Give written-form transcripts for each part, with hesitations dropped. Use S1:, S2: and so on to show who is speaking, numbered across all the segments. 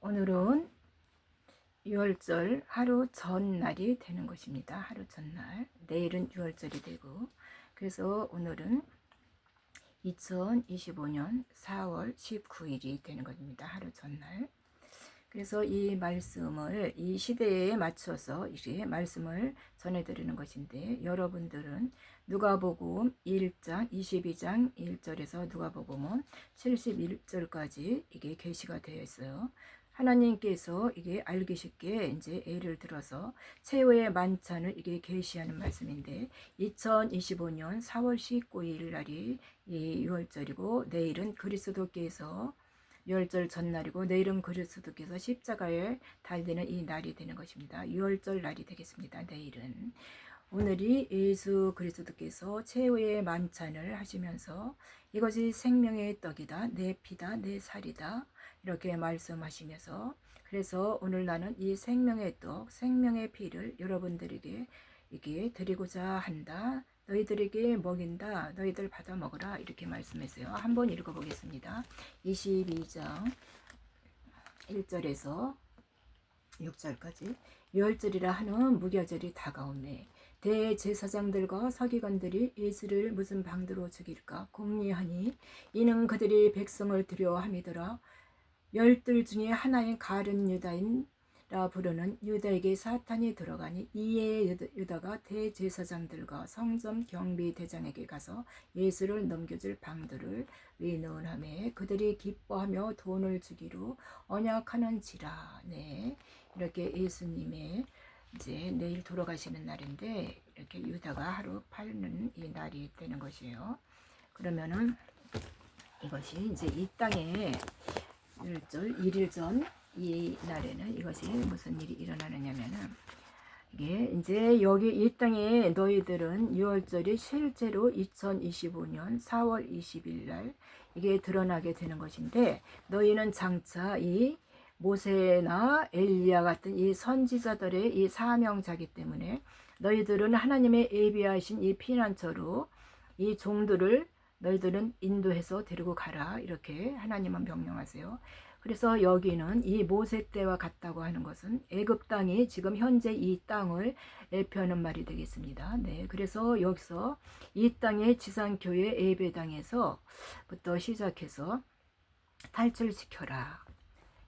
S1: 오늘은 6월절 하루 전날이 되는 것입니다. 하루 전날. 내일은 6월절이 되고, 그래서 오늘은 2025년 4월 19일이 되는 것입니다. 하루 전날. 그래서 이 말씀을 이 시대에 맞춰서 이렇게 말씀을 전해드리는 것인데, 여러분들은 누가복음 1장 22장 1절에서 누가복음 71절까지 이게 계시가 되어 있어요. 하나님께서 이게 알기 쉽게 이제 예를 들어서 최후의 만찬을 이게 계시하는 말씀인데, 2025년 4월 19일 날이 이 6월절이고 내일은 그리스도께서 6월절 전날이고 내일은 그리스도께서 십자가에 달리는 이 날이 되는 것입니다. 6월절 날이 되겠습니다. 내일은. 오늘이 예수 그리스도께서 최후의 만찬을 하시면서 이것이 생명의 떡이다, 내 피다, 내 살이다 이렇게 말씀하시면서, 그래서 오늘 나는 이 생명의 떡, 생명의 피를 여러분들에게 이게 드리고자 한다. 너희들에게 먹인다. 너희들 받아 먹으라. 이렇게 말씀했어요. 한번 읽어보겠습니다. 22장 1절에서 6절까지. 유월절이라 하는 무교절이 다가오매 대제사장들과 서기관들이 예수를 무슨 방도로 죽일까 궁리하니, 이는 그들이 백성을 두려워함이더라. 열둘 중에 하나인 가룟 유다인라 부르는 유다에게 사탄이 들어가니, 이에 유다가 대제사장들과 성전 경비대장에게 가서 예수를 넘겨줄 방도를 의논하매 그들이 기뻐하며 돈을 주기로 언약하는지라. 네, 이렇게 예수님의 이제 내일 돌아가시는 날인데 이렇게 유다가 하루 팔는 이 날이 되는 것이에요. 그러면은 이것이 이제 이 땅에 1일 전 이 날에는 이것이 무슨 일이 일어나느냐면은, 이게 이제 여기 이 땅에 너희들은 6월절이 실제로 2025년 4월 20일 날 이게 드러나게 되는 것인데, 너희는 장차 이 모세나 엘리야 같은 이 선지자들의 이 사명자기 때문에 너희들은 하나님의 예비하신 이 피난처로 이 종들을 너희들은 인도해서 데리고 가라. 이렇게 하나님은 명령하세요. 그래서 여기는 이 모세 때와 같다고 하는 것은 애굽 땅이 지금 현재 이 땅을 예표하는 말이 되겠습니다. 네, 그래서 여기서 이 땅의 지상교회 예배당에서부터 시작해서 탈출시켜라.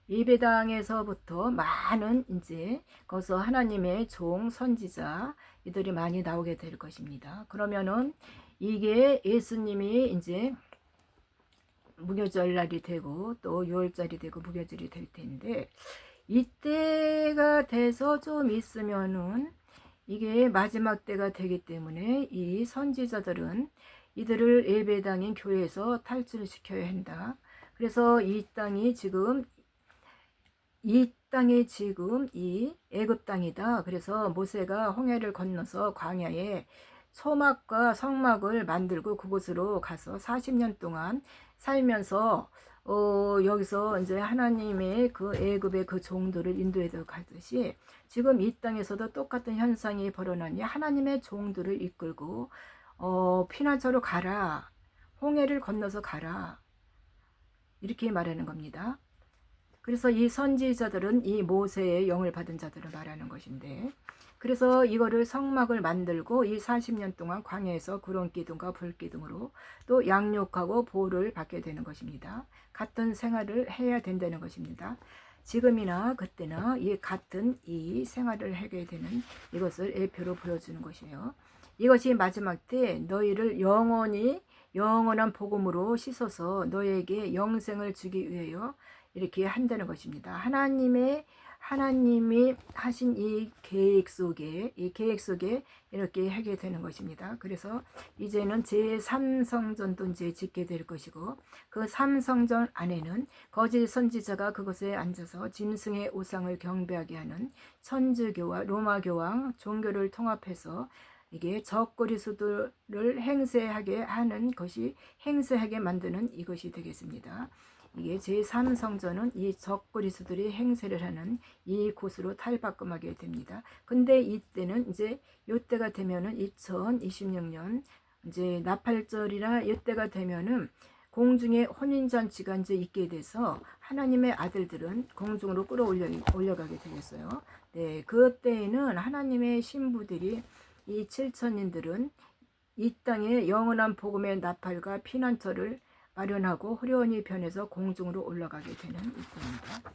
S1: 예배당에서부터 많은 이제 거기서 하나님의 종 선지자 이들이 많이 나오게 될 것입니다. 그러면은 이게 예수님이 이제 무교절 날이 되고 또 6월절이 되고 무교절이 될 텐데, 이때가 돼서 좀 있으면은 이게 마지막 때가 되기 때문에 이 선지자들은 이들을 예배당인 교회에서 탈출시켜야 한다. 그래서 이 땅이 지금 이 애굽 땅이다. 그래서 모세가 홍해를 건너서 광야에 소막과 성막을 만들고 그곳으로 가서 40년 동안 살면서 여기서 이제 하나님의 그 애굽의 그 종들을 인도해서 가듯이 지금 이 땅에서도 똑같은 현상이 벌어나니 하나님의 종들을 이끌고 피난처로 가라. 홍해를 건너서 가라. 이렇게 말하는 겁니다. 그래서 이 선지자들은 이 모세의 영을 받은 자들을 말하는 것인데, 그래서 이거를 성막을 만들고 이 40년 동안 광야에서 구름 기둥과 불 기둥으로 또 양육하고 보호를 받게 되는 것입니다. 같은 생활을 해야 된다는 것입니다. 지금이나 그때나 이 같은 이 생활을 하게 되는 이것을 예표로 보여주는 것이에요. 이것이 마지막 때 너희를 영원한 복음으로 씻어서 너희에게 영생을 주기 위하여 이렇게 한다는 것입니다. 하나님이 하신 이 계획 속에 이렇게 하게 되는 것입니다. 그래서 이제는 제3성전도 이제 짓게 될 것이고, 그 3성전 안에는 거짓 선지자가 그것에 앉아서 짐승의 우상을 경배하게 하는 천주교와 로마교와 종교를 통합해서 이게 적그리스도를 행세하게 하는 것이 행세하게 만드는 이것이 되겠습니다. 이게 제3성전은 이 적그리스도들이 행세를 하는 이 곳으로 탈바꿈하게 됩니다. 근데 이때는 이제 이때가 되면은 2026년 이제 나팔절이라 이때가 되면은 공중에 혼인잔치가 이제 있게 돼서 하나님의 아들들은 공중으로 올려가게 되겠어요. 네, 그때에는 하나님의 신부들이 이 7천인들은 이 땅에 영원한 복음의 나팔과 피난처를 마련하고 호련히 변해서 공중으로 올라가게 되는 이때입니다.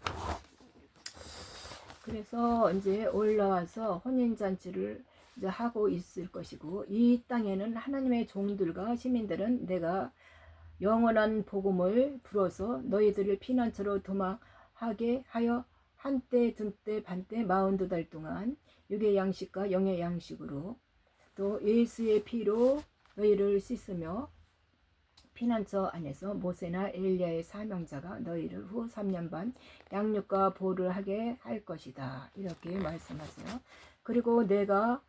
S1: 그래서 이제 올라와서 혼인잔치를 이제 하고 있을 것이고, 이 땅에는 하나님의 종들과 시민들은 내가 영원한 복음을 불어서 너희들을 피난처로 도망하게 하여 한때 든때 반때 42달 동안 육의 양식과 영의 양식으로 또 예수의 피로 너희를 씻으며 피난처 안에서 모세나 엘리야의 사명자가 너희를 후 3년 반 양육과 보호를 하게 할 것이다. 이렇게 말씀하세요. 그리고 내가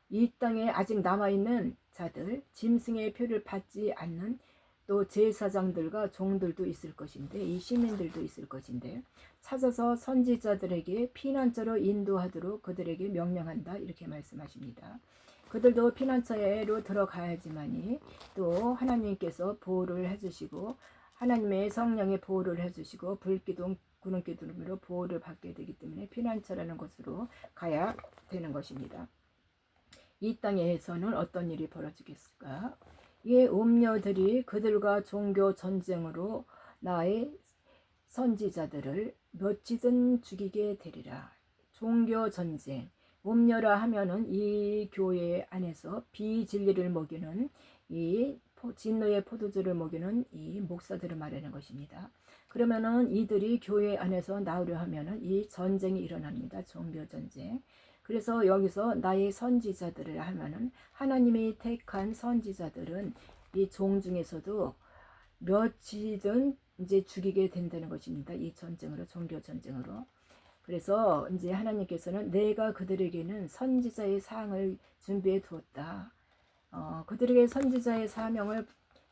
S1: 이 땅에 아직 남아있는 자들, 짐승의 표를 받지 않는 또 제사장들과 종들도 있을 것인데, 이 시민들도 있을 것인데 찾아서 선지자들에게 피난처로 인도하도록 그들에게 명령한다. 이렇게 말씀하십니다. 그들도 피난처로 들어가야지만이 또 하나님께서 보호를 해주시고 하나님의 성령의 보호를 해주시고 불기둥 구름기둥으로 보호를 받게 되기 때문에 피난처라는 곳으로 가야 되는 것입니다. 이 땅에서는 어떤 일이 벌어지겠을까? 이 음녀들이 그들과 종교 전쟁으로 나의 선지자들을 몇이든 죽이게 되리라. 종교 전쟁, 음녀라 하면은 이 교회 안에서 비진리를 먹이는 이 진노의 포도주를 먹이는 이 목사들을 말하는 것입니다. 그러면은 이들이 교회 안에서 나오려 하면은 이 전쟁이 일어납니다. 종교 전쟁. 그래서 여기서 나의 선지자들을 하면은 하나님이 택한 선지자들은 이 종 중에서도 몇이든 이제 죽이게 된다는 것입니다. 이 전쟁으로, 종교 전쟁으로. 그래서 이제 하나님께서는 내가 그들에게는 선지자의 상을 준비해 두었다. 그들에게 선지자의 사명을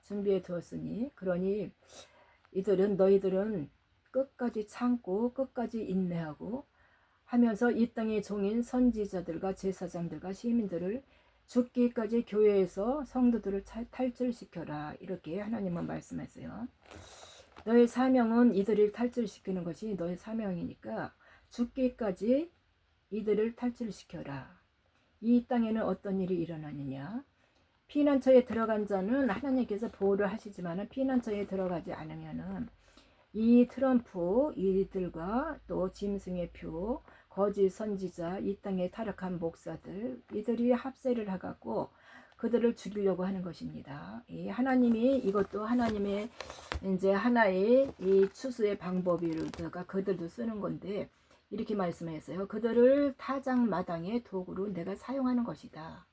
S1: 준비해 두었으니 그러니 너희들은 끝까지 참고 끝까지 인내하고 하면서 이 땅의 종인 선지자들과 제사장들과 시민들을 죽기까지 교회에서 성도들을 탈출시켜라. 이렇게 하나님은 말씀하세요. 너의 사명은 이들을 탈출시키는 것이 너의 사명이니까 죽기까지 이들을 탈출시켜라. 이 땅에는 어떤 일이 일어나느냐? 피난처에 들어간 자는 하나님께서 보호를 하시지만 피난처에 들어가지 않으면은 이 트럼프 이들과 또 짐승의 표, 거짓 선지자, 이 땅의 타락한 목사들 이들이 합세를 해갖고 그들을 죽이려고 하는 것입니다. 이 하나님이 이것도 하나님의 이제 하나의 이 추수의 방법이다가 그들도 쓰는 건데 이렇게 말씀했어요. 그들을 타작마당의 도구로 내가 사용하는 것이다.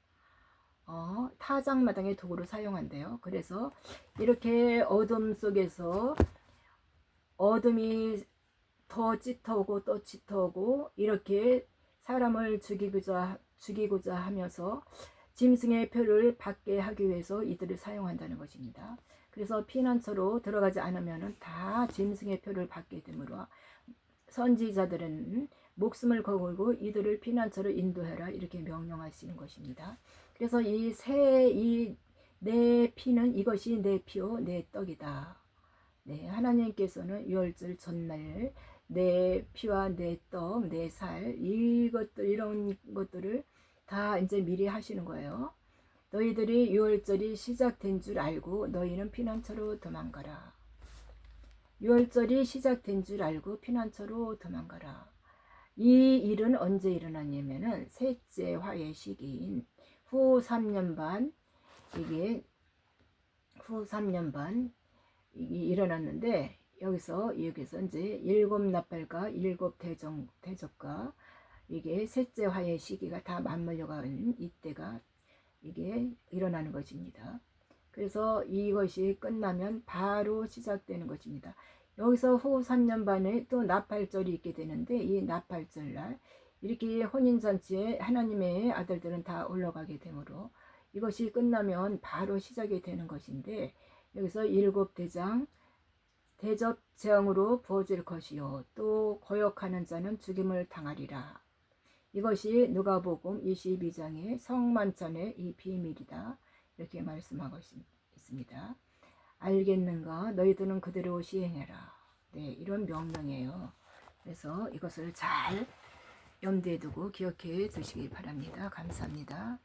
S1: 타작마당의 도구로 사용한대요. 그래서 이렇게 어둠 속에서 어둠이 더 짙어오고 또 짙어오고 이렇게 사람을 죽이고자 하면서 짐승의 표를 받게 하기 위해서 이들을 사용한다는 것입니다. 그래서 피난처로 들어가지 않으면 다 짐승의 표를 받게 되므로 선지자들은 목숨을 걸고 이들을 피난처로 인도해라 이렇게 명령하시는 것입니다. 그래서 내 피는 이것이 내 피요 내 떡이다. 네, 하나님께서는 유월절 전날 내 피와 내 떡, 내 살 이런 것들을 다 이제 미리 하시는 거예요. 너희들이 유월절이 시작된 줄 알고 너희는 피난처로 도망가라. 유월절이 시작된 줄 알고 피난처로 도망가라. 이 일은 언제 일어났냐면은 셋째 화의 시기인 후 3년 반 이게 후 3년 반 일어났는데 여기서 이제 일곱 나팔과 일곱 대적과 이게 셋째 화의 시기가 다 맞물려가는 이때가 이게 일어나는 것입니다. 그래서 이것이 끝나면 바로 시작되는 것입니다. 여기서 후 3년 반에 또 나팔절이 있게 되는데 이 나팔절날 이렇게 혼인잔치에 하나님의 아들들은 다 올라가게 되므로 이것이 끝나면 바로 시작이 되는 것인데 여기서 일곱 대접 재앙으로 부어질 것이요 또 거역하는 자는 죽임을 당하리라. 이것이 누가복음 22장의 성만찬의 이 비밀이다. 이렇게 말씀하고 있습니다. 알겠는가? 너희들은 그대로 시행해라. 네, 이런 명령이에요. 그래서 이것을 잘 염두에 두고 기억해 두시기 바랍니다. 감사합니다.